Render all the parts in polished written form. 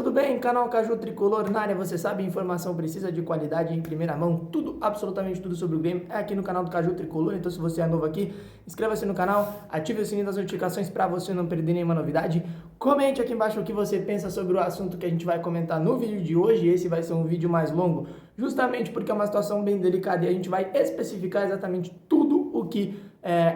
tudo bem? Canal Caju Tricolor na área, você sabe, informação precisa de qualidade em primeira mão, tudo, absolutamente tudo sobre o Grêmio é aqui no canal do Caju Tricolor, então se você é novo aqui, inscreva-se no canal, ative o sininho das notificações para você não perder nenhuma novidade, comente aqui embaixo o que você pensa sobre o assunto que a gente vai comentar no vídeo de hoje, esse vai ser um vídeo mais longo, justamente porque é uma situação bem delicada e a gente vai especificar exatamente tudo o que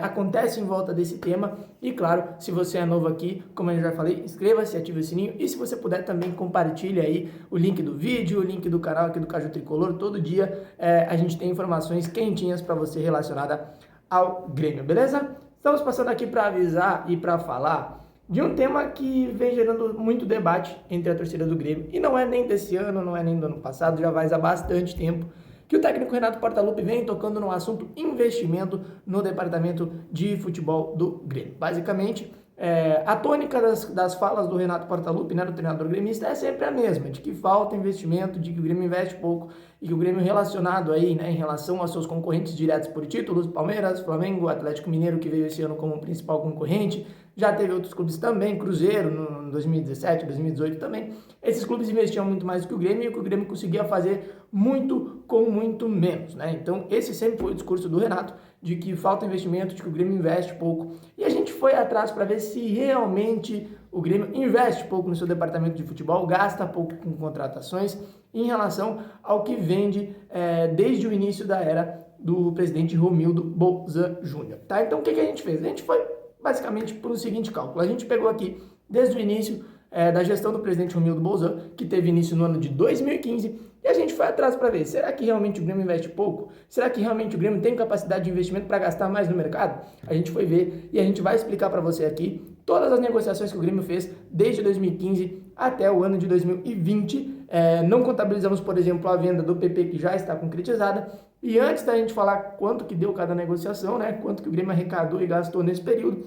acontece em volta desse tema e claro, se você é novo aqui, como eu já falei, inscreva-se, ative o sininho e se você puder também compartilhe aí o link do vídeo, o link do canal aqui do Caju Tricolor, todo dia a gente tem informações quentinhas para você relacionada ao Grêmio, beleza? Estamos passando aqui para avisar e para falar de um tema que vem gerando muito debate entre a torcida do Grêmio e não é nem desse ano, não é nem do ano passado, já faz há bastante tempo que o técnico Renato Portaluppi vem tocando no assunto investimento no departamento de futebol do Grêmio. Basicamente, a tônica das falas do Renato Portaluppi, né, do treinador gremista, é sempre a mesma, de que falta investimento, de que o Grêmio investe pouco e que o Grêmio relacionado aí, né, em relação aos seus concorrentes diretos por títulos, Palmeiras, Flamengo, Atlético Mineiro, que veio esse ano como principal concorrente, já teve outros clubes também, Cruzeiro no 2017, 2018 também. Esses clubes investiam muito mais do que o Grêmio e o que o Grêmio conseguia fazer muito com muito menos, né? Então esse sempre foi o discurso do Renato, de que falta investimento, de que o Grêmio investe pouco. E a gente foi atrás para ver se realmente o Grêmio investe pouco no seu departamento de futebol, gasta pouco com contratações em relação ao que vende desde o início da era do presidente Romildo Bolzan Júnior, tá? Então o que a gente fez? A gente foi basicamente por o seguinte cálculo, a gente pegou aqui desde o início da gestão do presidente Romildo Bolzan, que teve início no ano de 2015, e a gente foi atrás para ver, será que realmente o Grêmio investe pouco? Será que realmente o Grêmio tem capacidade de investimento para gastar mais no mercado? A gente foi ver e a gente vai explicar para você aqui todas as negociações que o Grêmio fez desde 2015 até o ano de 2020. Não contabilizamos, por exemplo, a venda do PP, que já está concretizada. E antes da gente falar quanto que deu cada negociação, né, quanto que o Grêmio arrecadou e gastou nesse período,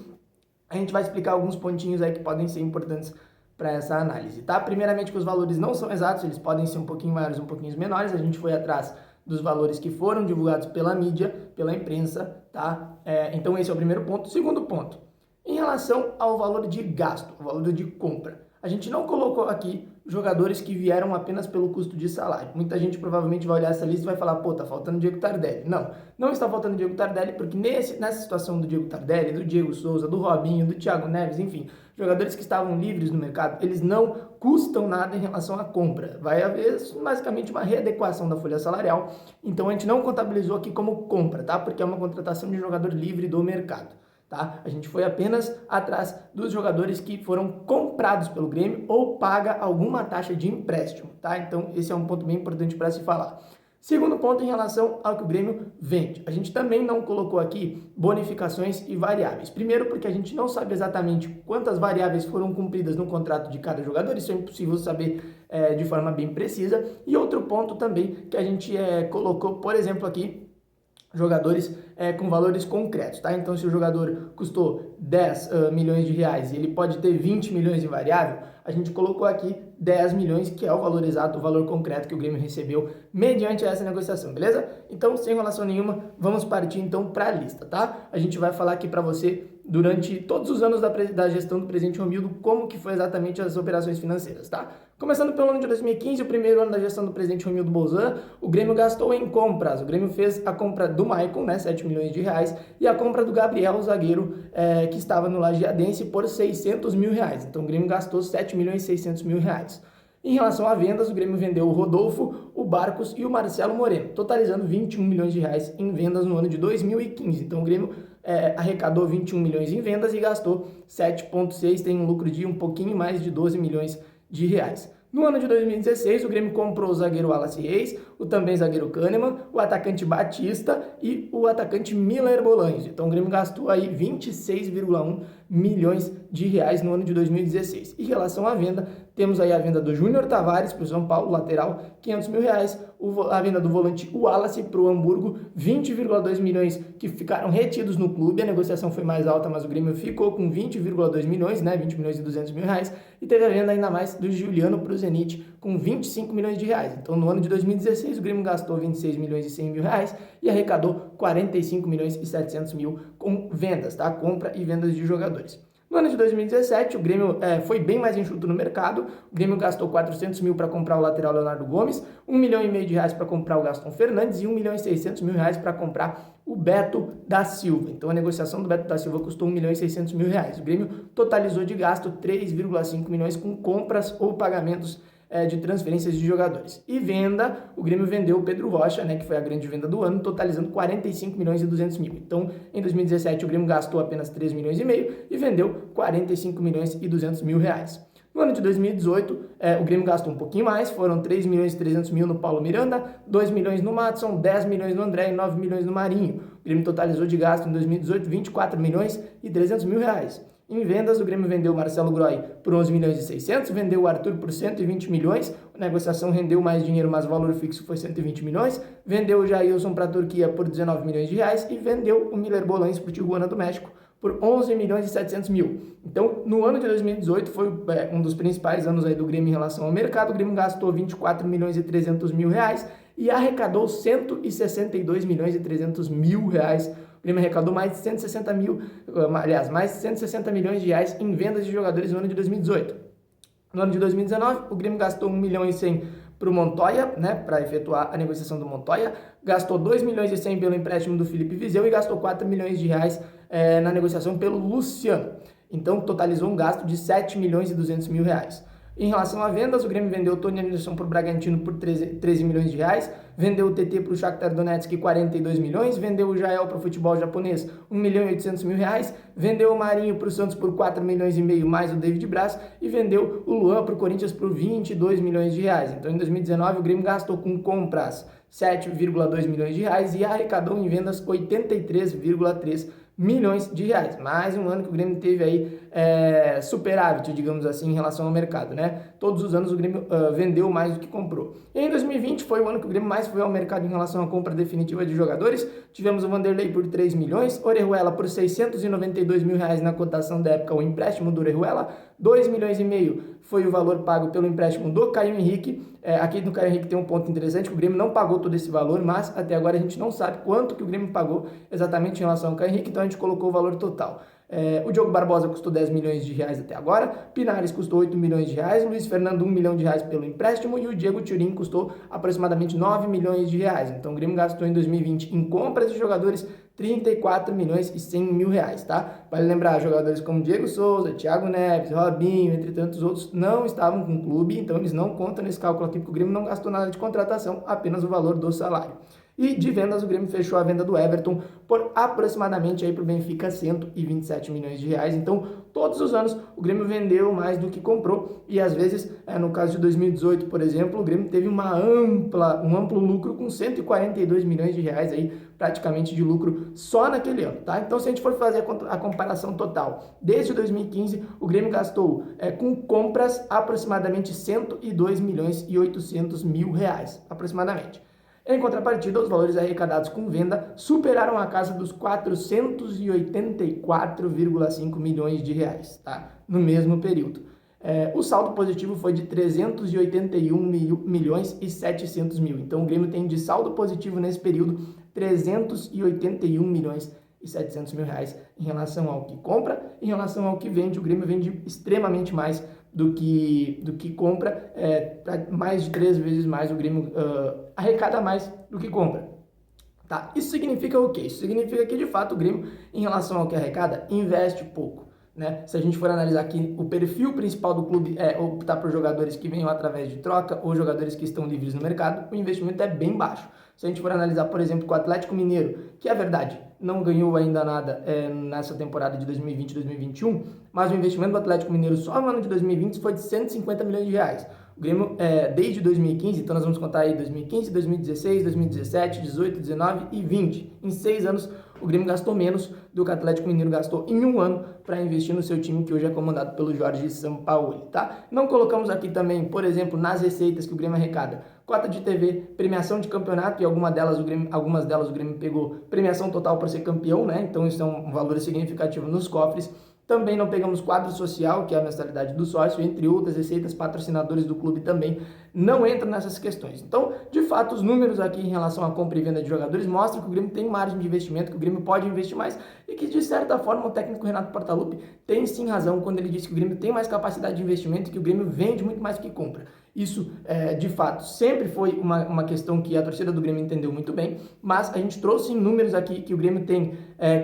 a gente vai explicar alguns pontinhos aí que podem ser importantes para essa análise, tá? Primeiramente que os valores não são exatos, eles podem ser um pouquinho maiores, um pouquinho menores, a gente foi atrás dos valores que foram divulgados pela mídia, pela imprensa, tá? Então esse é o primeiro ponto. Segundo ponto, em relação ao valor de gasto, o valor de compra, a gente não colocou aqui jogadores que vieram apenas pelo custo de salário. Muita gente provavelmente vai olhar essa lista e vai falar, pô, tá faltando Diego Tardelli. Não, não está faltando Diego Tardelli, porque nessa situação do Diego Tardelli, do Diego Souza, do Robinho, do Thiago Neves, enfim, jogadores que estavam livres no mercado, eles não custam nada em relação à compra. Vai haver basicamente uma readequação da folha salarial, então a gente não contabilizou aqui como compra, tá? Porque é uma contratação de jogador livre do mercado. Tá? A gente foi apenas atrás dos jogadores que foram comprados pelo Grêmio ou paga alguma taxa de empréstimo, tá? Então esse é um ponto bem importante para se falar. Segundo ponto em relação ao que o Grêmio vende. A gente também não colocou aqui bonificações e variáveis. Primeiro porque a gente não sabe exatamente quantas variáveis foram cumpridas no contrato de cada jogador, isso é impossível saber de forma bem precisa. E outro ponto também que a gente colocou, por exemplo, aqui, jogadores com valores concretos, tá? Então, se o jogador custou 10 milhões de reais e ele pode ter 20 milhões de variável, a gente colocou aqui 10 milhões, que é o valor exato, o valor concreto que o Grêmio recebeu mediante essa negociação, beleza? Então, sem enrolação nenhuma, vamos partir então para a lista, tá? A gente vai falar aqui para você durante todos os anos da gestão do presidente Romildo, como que foi exatamente as operações financeiras, tá? Começando pelo ano de 2015, o primeiro ano da gestão do presidente Romildo Bolzan, o Grêmio gastou em compras. O Grêmio fez a compra do Maicon, né, 7 milhões de reais, e a compra do Gabriel, o zagueiro que estava no Lajeadense, por 600 mil reais. Então o Grêmio gastou 7 milhões e 600 mil reais. Em relação a vendas, o Grêmio vendeu o Rodolfo, o Barcos e o Marcelo Moreno, totalizando 21 milhões de reais em vendas no ano de 2015. Então o Grêmio arrecadou 21 milhões em vendas e gastou 7,6, tem um lucro de um pouquinho mais de 12 milhões de reais. No ano de 2016, o Grêmio comprou o zagueiro Wallace Reis, o também zagueiro Kahneman, o atacante Batista e o atacante Miller Bolanhos. Então o Grêmio gastou aí 26,1 milhões de reais no ano de 2016. Em relação à venda, temos aí a venda do Júnior Tavares para o São Paulo, lateral, 500 mil reais. A venda do volante Wallace para o Hamburgo, 20,2 milhões que ficaram retidos no clube. A negociação foi mais alta, mas o Grêmio ficou com 20,2 milhões, né? 20 milhões e 200 mil reais. E teve a venda ainda mais do Juliano para o Zenit, com 25 milhões de reais. Então, no ano de 2016, o Grêmio gastou 26 milhões e 100 mil reais e arrecadou 45 milhões e 700 mil com vendas, tá? Compra e vendas de jogadores. No ano de 2017, o Grêmio foi bem mais enxuto no mercado. O Grêmio gastou 400 mil para comprar o lateral Leonardo Gomes, 1,5 milhão de reais para comprar o Gaston Fernandes e 1 milhão e 600 mil reais para comprar o Beto da Silva. Então a negociação do Beto da Silva custou 1 milhão e 600 mil reais. O Grêmio totalizou de gasto 3,5 milhões com compras ou pagamentos de transferências de jogadores. E venda, o Grêmio vendeu o Pedro Rocha, né, que foi a grande venda do ano, totalizando 45 milhões e 200 mil. Então, em 2017, o Grêmio gastou apenas 3 milhões e meio e vendeu 45 milhões e 200 mil reais. No ano de 2018, o Grêmio gastou um pouquinho mais, foram 3 milhões e 300 mil no Paulo Miranda, 2 milhões no Madison, 10 milhões no André e 9 milhões no Marinho. O Grêmio totalizou de gasto em 2018 24 milhões e 300 mil reais. Em vendas, o Grêmio vendeu o Marcelo Groy por 11 milhões e 600, vendeu o Arthur por 120 milhões, a negociação rendeu mais dinheiro, mas o valor fixo foi 120 milhões, vendeu o Jailson para a Turquia por 19 milhões de reais e vendeu o Miller Bolaños para o Tijuana do México por 11 milhões e 700 mil. Então, no ano de 2018, foi um dos principais anos aí do Grêmio em relação ao mercado. O Grêmio gastou 24 milhões e 300 mil reais e arrecadou 162 milhões e 300 mil reais. O Grêmio arrecadou mais de 160 milhões de reais em vendas de jogadores no ano de 2018. No ano de 2019, o Grêmio gastou 1 milhão e 100 para o Montoya, né, para efetuar a negociação do Montoya, gastou 2 milhões e 100 pelo empréstimo do Felipe Viseu e gastou 4 milhões de reais na negociação pelo Luciano. Então, totalizou um gasto de 7 milhões e 200 mil reais. Em relação a vendas, o Grêmio vendeu o Tony Anderson para o Bragantino por 13 milhões de reais, vendeu o TT para o Shakhtar Donetsk 42 milhões, vendeu o Jael para o futebol japonês 1 milhão e 800 mil reais, vendeu o Marinho para o Santos por 4 milhões e meio mais o David Braz e vendeu o Luan para o Corinthians por 22 milhões de reais. Então, em 2019, o Grêmio gastou com compras 7,2 milhões de reais e arrecadou em vendas 83,3 milhões de reais. Mais um ano que o Grêmio teve aí superávit, digamos assim, em relação ao mercado, né? Todos os anos o Grêmio vendeu mais do que comprou. E em 2020 foi o ano que o Grêmio mais foi ao mercado em relação à compra definitiva de jogadores. Tivemos o Vanderlei por 3 milhões, Orejuela por 692 mil reais na cotação da época, o empréstimo do Orejuela, 2 milhões e meio foi o valor pago pelo empréstimo do Caio Henrique. Aqui no Caio Henrique tem um ponto interessante, que o Grêmio não pagou todo esse valor, mas até agora a gente não sabe quanto que o Grêmio pagou exatamente em relação ao Caio Henrique, então a gente colocou o valor total. O Diogo Barbosa custou 10 milhões de reais até agora, Pinares custou 8 milhões de reais, Luiz Fernando 1 milhão de reais pelo empréstimo e o Diego Turin custou aproximadamente 9 milhões de reais. Então o Grêmio gastou em 2020 em compras de jogadores 34 milhões e 100 mil reais, tá? Vale lembrar, jogadores como Diego Souza, Thiago Neves, Robinho, entre tantos outros, não estavam com o clube, então eles não contam nesse cálculo aqui, porque o Grêmio não gastou nada de contratação, apenas o valor do salário. E de vendas, o Grêmio fechou a venda do Everton por aproximadamente aí para o Benfica 127 milhões de reais. Então, todos os anos o Grêmio vendeu mais do que comprou e às vezes, no caso de 2018, por exemplo, o Grêmio teve um amplo lucro com 142 milhões de reais aí, praticamente de lucro só naquele ano, tá? Então, se a gente for fazer a comparação total, desde 2015, o Grêmio gastou com compras aproximadamente 102 milhões e 800 mil reais, aproximadamente. Em contrapartida, os valores arrecadados com venda superaram a casa dos 484,5 milhões de reais, tá? No mesmo período. O saldo positivo foi de 381 milhões e 700 mil. Então, o Grêmio tem de saldo positivo nesse período 381 milhões e 700 mil reais em relação ao que compra, em relação ao que vende. O Grêmio vende extremamente mais do que compra, mais de 3 vezes mais. O Grêmio arrecada mais do que compra. Tá? Isso significa o quê? Isso significa que, de fato, o Grêmio, em relação ao que arrecada, investe pouco. Né? Se a gente for analisar aqui, o perfil principal do clube é optar por jogadores que venham através de troca ou jogadores que estão livres no mercado, o investimento é bem baixo. Se a gente for analisar, por exemplo, com o Atlético Mineiro, que é verdade, não ganhou ainda nada nessa temporada de 2020-2021, mas o investimento do Atlético Mineiro só no ano de 2020 foi de 150 milhões de reais. O Grêmio, desde 2015, então nós vamos contar aí 2015, 2016, 2017, 18, 19 e 20. Em 6 anos, o Grêmio gastou menos do que o Atlético Mineiro gastou em um ano para investir no seu time, que hoje é comandado pelo Jorge Sampaoli, tá? Não colocamos aqui também, por exemplo, nas receitas que o Grêmio arrecada, cota de TV, premiação de campeonato, e algumas delas o Grêmio pegou premiação total para ser campeão, né? Então isso é um valor significativo nos cofres. Também não pegamos quadro social, que é a mensalidade do sócio, entre outras receitas, patrocinadores do clube também não entram nessas questões. Então, de fato, os números aqui em relação à compra e venda de jogadores mostram que o Grêmio tem margem de investimento, que o Grêmio pode investir mais e que, de certa forma, o técnico Renato Portaluppi tem sim razão quando ele diz que o Grêmio tem mais capacidade de investimento e que o Grêmio vende muito mais do que compra. Isso, de fato, sempre foi uma questão que a torcida do Grêmio entendeu muito bem, mas a gente trouxe em números aqui que o Grêmio tem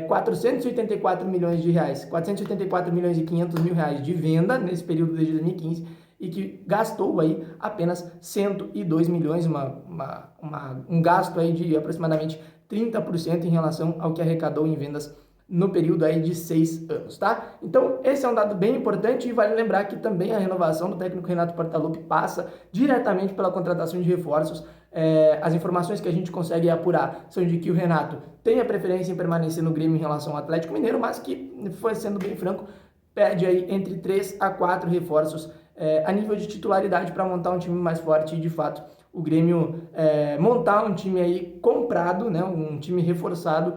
484 milhões de reais, 484 milhões e 500 mil reais de venda nesse período desde 2015 e que gastou aí apenas 102 milhões, um gasto aí de aproximadamente 30% em relação ao que arrecadou em vendas no período aí de 6 anos, tá? Então, esse é um dado bem importante e vale lembrar que também a renovação do técnico Renato Portaluppi passa diretamente pela contratação de reforços. As informações que a gente consegue apurar são de que o Renato tem a preferência em permanecer no Grêmio em relação ao Atlético Mineiro, mas que, foi sendo bem franco, pede aí entre 3 a 4 reforços a nível de titularidade para montar um time mais forte e, de fato, o Grêmio montar um time aí comprado, né, um time reforçado,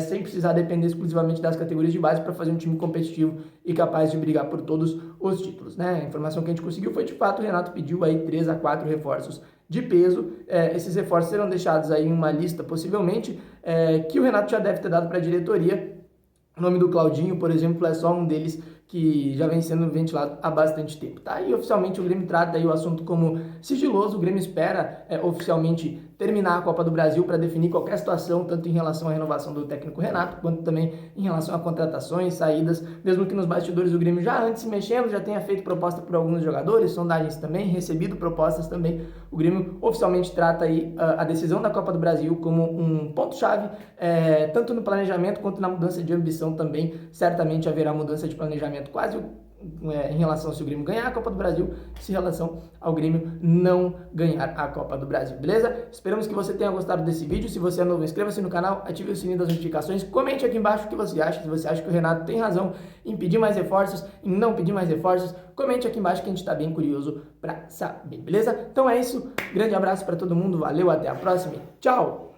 sem precisar depender exclusivamente das categorias de base para fazer um time competitivo e capaz de brigar por todos os títulos, né? A informação que a gente conseguiu foi, de fato, o Renato pediu aí 3 a 4 reforços de peso. Esses reforços serão deixados aí em uma lista, possivelmente, que o Renato já deve ter dado para a diretoria. O nome do Claudinho, por exemplo, é só um deles que já vem sendo ventilado há bastante tempo, tá? E oficialmente o Grêmio trata aí o assunto como sigiloso. O Grêmio espera oficialmente terminar a Copa do Brasil para definir qualquer situação, tanto em relação à renovação do técnico Renato, quanto também em relação a contratações, saídas, mesmo que nos bastidores o Grêmio já antes se mexendo, já tenha feito proposta por alguns jogadores, sondagens também, recebido propostas também. O Grêmio oficialmente trata aí a decisão da Copa do Brasil como um ponto-chave, tanto no planejamento quanto na mudança de ambição também. Certamente haverá mudança de planejamento quase em relação se o Grêmio ganhar a Copa do Brasil, se em relação ao Grêmio não ganhar a Copa do Brasil, beleza? Esperamos que você tenha gostado desse vídeo. Se você é novo, inscreva-se no canal, ative o sininho das notificações, comente aqui embaixo o que você acha. Se você acha que o Renato tem razão em pedir mais reforços, em não pedir mais reforços, comente aqui embaixo que a gente está bem curioso para saber, beleza? Então é isso, grande abraço para todo mundo, valeu, até a próxima e tchau!